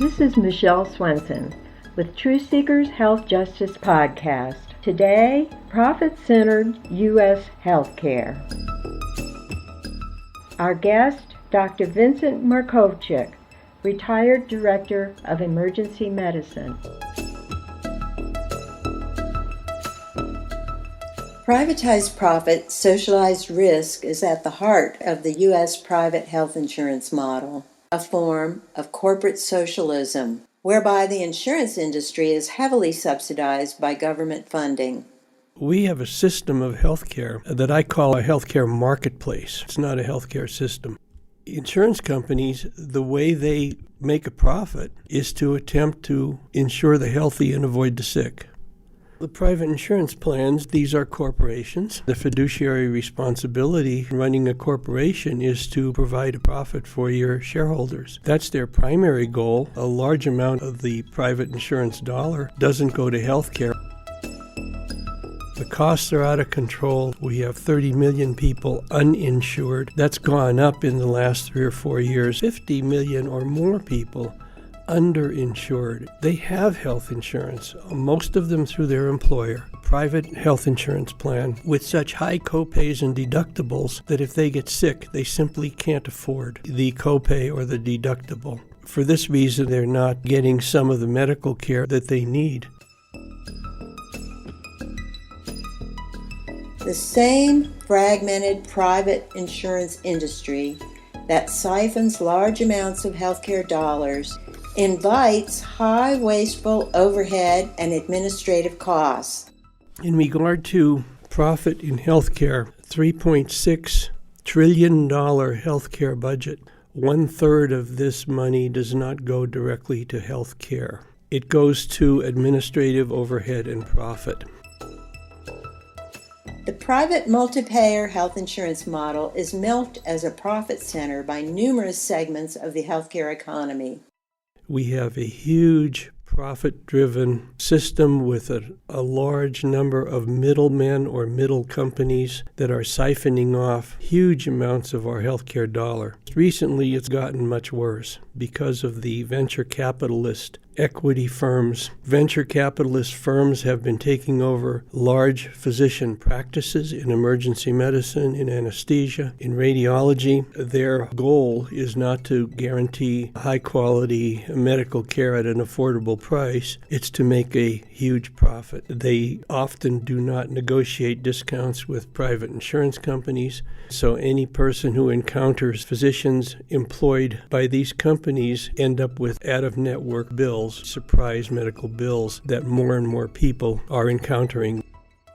This is Michelle Swenson with Truth Seekers Health Justice Podcast. Today, profit-centered U.S. healthcare. Our guest, Dr. Vincent Markovchick, retired Director of Emergency Medicine. Privatized profit, socialized risk is at the heart of the U.S. private health insurance model, a form of corporate socialism, whereby the insurance industry is heavily subsidized by government funding. We have a system of healthcare that I call a healthcare marketplace. It's not a healthcare system. Insurance companies, the way they make a profit is to attempt to insure the healthy and avoid the sick. The private insurance plans, these are corporations. The fiduciary responsibility running a corporation is to provide a profit for your shareholders. That's their primary goal. A large amount of the private insurance dollar doesn't go to healthcare. The costs are out of control. We have 30 million people uninsured. That's gone up in the last 3 or 4 years. 50 million or more people underinsured. They have health insurance, most of them through their employer, private health insurance plan, with such high copays and deductibles that if they get sick, they simply can't afford the copay or the deductible. For this reason, they're not getting some of the medical care that they need. The same fragmented private insurance industry that siphons large amounts of healthcare dollars invites high wasteful overhead and administrative costs. In regard to profit in healthcare, $3.6 trillion healthcare budget. 1/3 of this money does not go directly to healthcare. It goes to administrative overhead and profit. The private multi-payer health insurance model is milked as a profit center by numerous segments of the healthcare economy. We have a huge profit-driven system with a large number of middlemen or middle companies that are siphoning off huge amounts of our healthcare dollar. Recently, it's gotten much worse because of the venture capitalist equity firms. Venture capitalist firms have been taking over large physician practices in emergency medicine, in anesthesia, in radiology. Their goal is not to guarantee high-quality medical care at an affordable price. It's to make a huge profit. They often do not negotiate discounts with private insurance companies, so any person who encounters physicians employed by these companies end up with out-of-network bills, surprise medical bills that more and more people are encountering.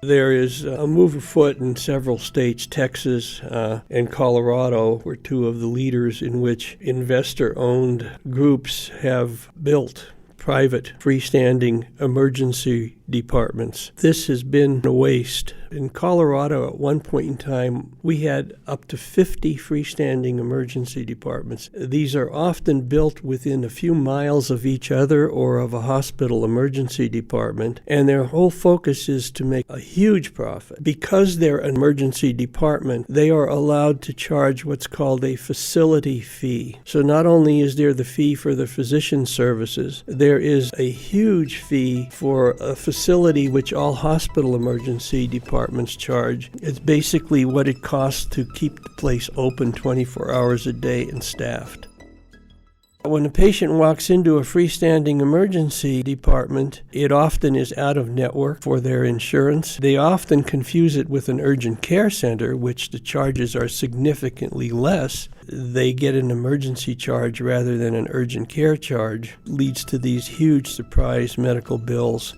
There is a move afoot in several states. Texas and Colorado were two of the leaders in which investor-owned groups have built private freestanding emergency departments. This has been a waste. In Colorado, at one point in time, we had up to 50 freestanding emergency departments. These are often built within a few miles of each other or of a hospital emergency department, and their whole focus is to make a huge profit. Because they're an emergency department, they are allowed to charge what's called a facility fee. So not only is there the fee for the physician services, there is a huge fee for a facility which all hospital emergency departments charge. It's basically what it costs to keep the place open 24 hours a day and staffed. When a patient walks into a freestanding emergency department, it often is out of network for their insurance. They often confuse it with an urgent care center, which the charges are significantly less. They get an emergency charge rather than an urgent care charge, leads to these huge surprise medical bills.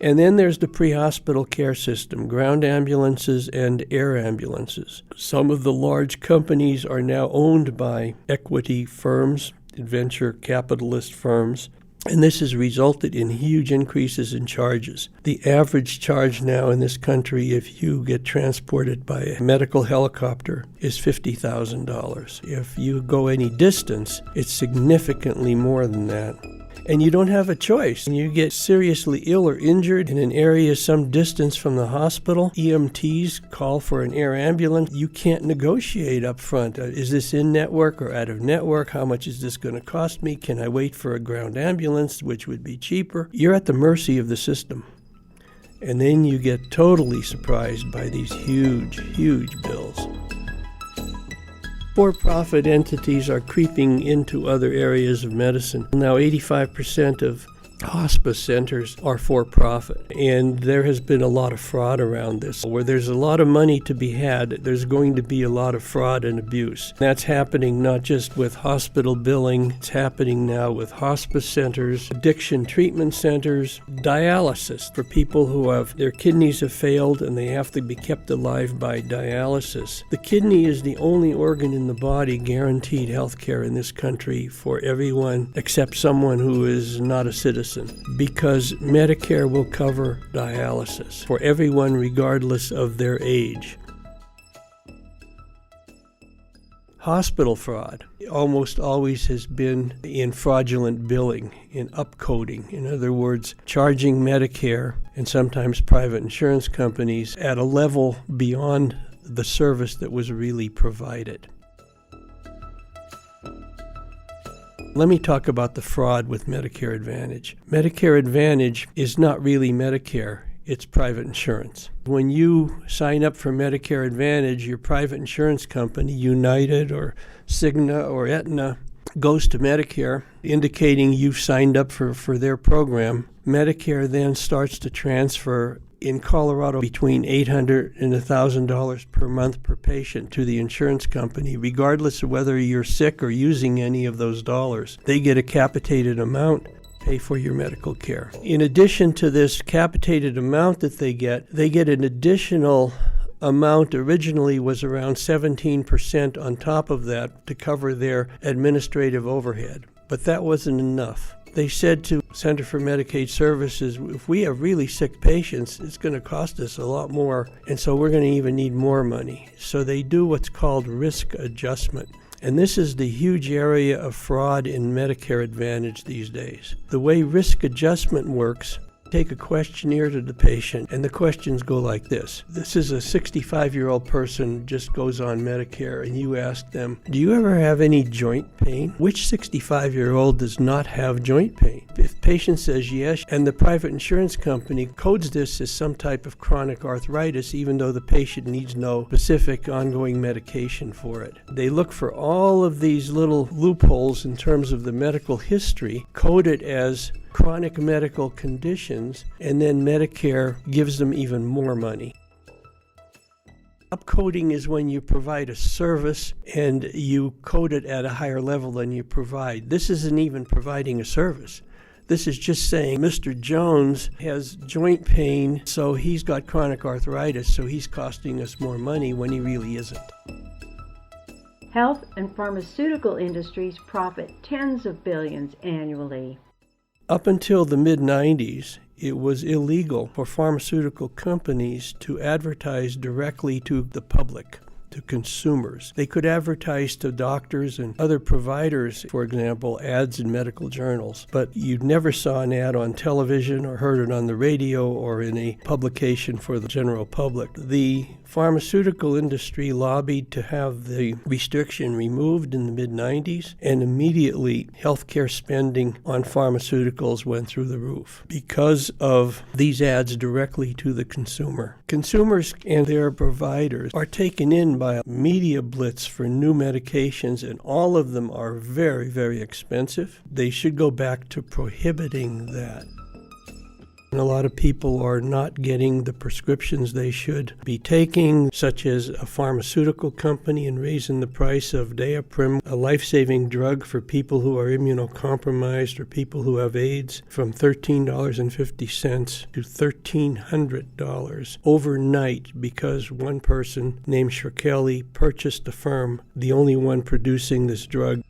And then there's the pre-hospital care system, ground ambulances and air ambulances. Some of the large companies are now owned by equity firms, venture capitalist firms, and this has resulted in huge increases in charges. The average charge now in this country, if you get transported by a medical helicopter, is $50,000. If you go any distance, it's significantly more than that. and you don't have a choice. When you get seriously ill or injured in an area some distance from the hospital, EMTs call for an air ambulance. You can't negotiate up front. Is this in-network or out-of-network? How much is this going to cost me? Can I wait for a ground ambulance, which would be cheaper? You're at the mercy of the system. And then you get totally surprised by these huge, huge bills. For-profit entities are creeping into other areas of medicine. Now 85% of hospice centers are for-profit, and there has been a lot of fraud around this. Where there's a lot of money to be had, there's going to be a lot of fraud and abuse. That's happening not just with hospital billing, it's happening now with hospice centers, addiction treatment centers, dialysis for people who have their kidneys have failed and they have to be kept alive by dialysis. The kidney is the only organ in the body guaranteed health care in this country for everyone except someone who is not a citizen, because Medicare will cover dialysis for everyone regardless of their age. Hospital fraud almost always has been in fraudulent billing, in upcoding. In other words, charging Medicare and sometimes private insurance companies at a level beyond the service that was really provided. Let me talk about the fraud with Medicare Advantage. Medicare Advantage is not really Medicare, it's private insurance. When you sign up for Medicare Advantage, your private insurance company, United or Cigna or Aetna, goes to Medicare, indicating you've signed up for their program. Medicare then starts to transfer, in Colorado, between $800 and $1,000 per month per patient to the insurance company, regardless of whether you're sick or using any of those dollars. They get a capitated amount, pay for your medical care. In addition to this capitated amount that they get an additional amount. Originally was around 17% on top of that to cover their administrative overhead. But that wasn't enough. They said to Center for Medicaid Services, if we have really sick patients, it's going to cost us a lot more, and so we're going to even need more money. So they do what's called risk adjustment. And this is the huge area of fraud in Medicare Advantage these days. The way risk adjustment works, take a questionnaire to the patient, and the questions go like this. This is a 65-year-old person just goes on Medicare, and you ask them, do you ever have any joint pain? Which 65-year-old does not have joint pain? If the patient says yes, and the private insurance company codes this as some type of chronic arthritis, even though the patient needs no specific ongoing medication for it. They look for all of these little loopholes in terms of the medical history, code it as chronic medical conditions, and then Medicare gives them even more money. Upcoding is when you provide a service and you code it at a higher level than you provide. This isn't even providing a service. This is just saying Mr. Jones has joint pain, so he's got chronic arthritis, so he's costing us more money when he really isn't. Health and pharmaceutical industries profit tens of billions annually. Up until the mid-90s, it was illegal for pharmaceutical companies to advertise directly to the public, to consumers. They could advertise to doctors and other providers, for example, ads in medical journals, but you never saw an ad on television or heard it on the radio or in a publication for the general public. The pharmaceutical industry lobbied to have the restriction removed in the mid-90s, and immediately healthcare spending on pharmaceuticals went through the roof because of these ads directly to the consumer. Consumers and their providers are taken in by a media blitz for new medications, and all of them are very, very expensive. They should go back to prohibiting that. And a lot of people are not getting the prescriptions they should be taking, such as a pharmaceutical company and raising the price of Diaprim, a life-saving drug for people who are immunocompromised or people who have AIDS, from $13.50 to $1,300 overnight because one person named Shirkelly purchased a firm, the only one producing this drug.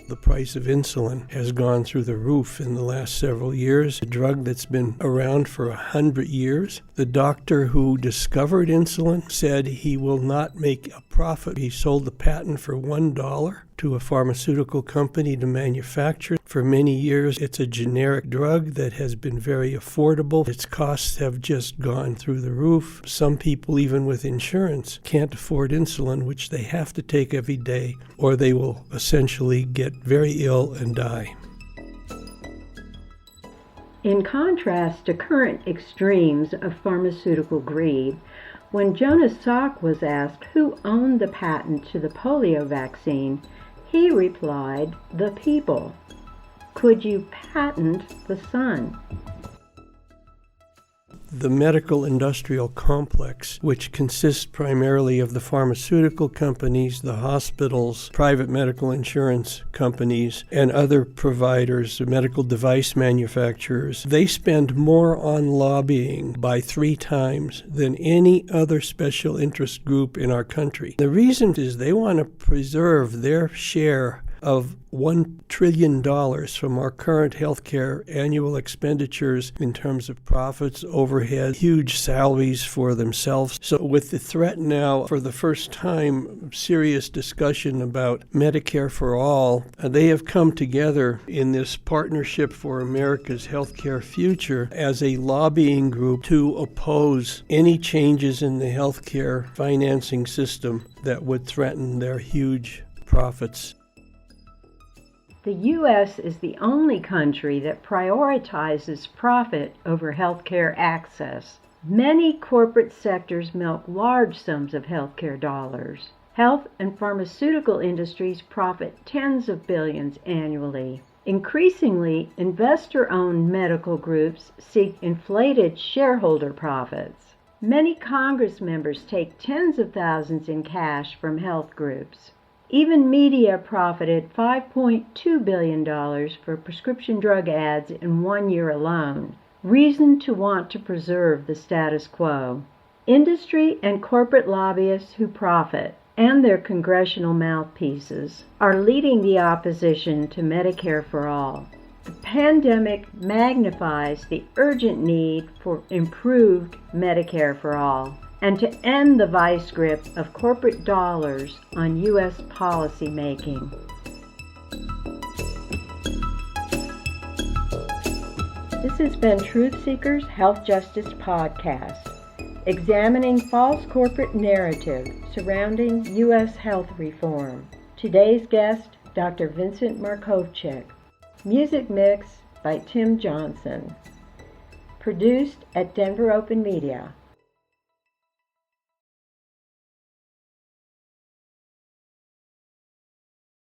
The price of insulin has gone through the roof in the last several years, a drug that's been around for 100 years. The doctor who discovered insulin said he will not make a profit. He sold the patent for $1 to a pharmaceutical company to manufacture For many years, it's a generic drug that has been very affordable. Its costs have just gone through the roof. Some people, even with insurance, can't afford insulin, which they have to take every day, or they will essentially get very ill and die. In contrast to current extremes of pharmaceutical greed, when Jonas Salk was asked who owned the patent to the polio vaccine, he replied, "The people." Could you patent the sun? The medical industrial complex, which consists primarily of the pharmaceutical companies, the hospitals, private medical insurance companies, and other providers, medical device manufacturers, they spend more on lobbying by 3 times than any other special interest group in our country. The reason is they want to preserve their share of $1 trillion from our current healthcare annual expenditures in terms of profits, overhead, huge salaries for themselves. So with the threat now, for the first time, serious discussion about Medicare for All, they have come together in this Partnership for America's Healthcare Future as a lobbying group to oppose any changes in the healthcare financing system that would threaten their huge profits. The U.S. is the only country that prioritizes profit over healthcare access. Many corporate sectors milk large sums of healthcare dollars. Health and pharmaceutical industries profit tens of billions annually. Increasingly, investor-owned medical groups seek inflated shareholder profits. Many Congress members take tens of thousands in cash from health groups. Even media profited $5.2 billion for prescription drug ads in 1 year alone. Reason to want to preserve the status quo. Industry and corporate lobbyists who profit, and their congressional mouthpieces, are leading the opposition to Medicare for All. The pandemic magnifies the urgent need for improved Medicare for All, and to end the vice grip of corporate dollars on U.S. policy making. This has been Truth Seekers Health Justice Podcast, examining false corporate narrative surrounding U.S. health reform. Today's guest, Dr. Vincent Markovchick. Music mix by Tim Johnson. Produced at Denver Open Media.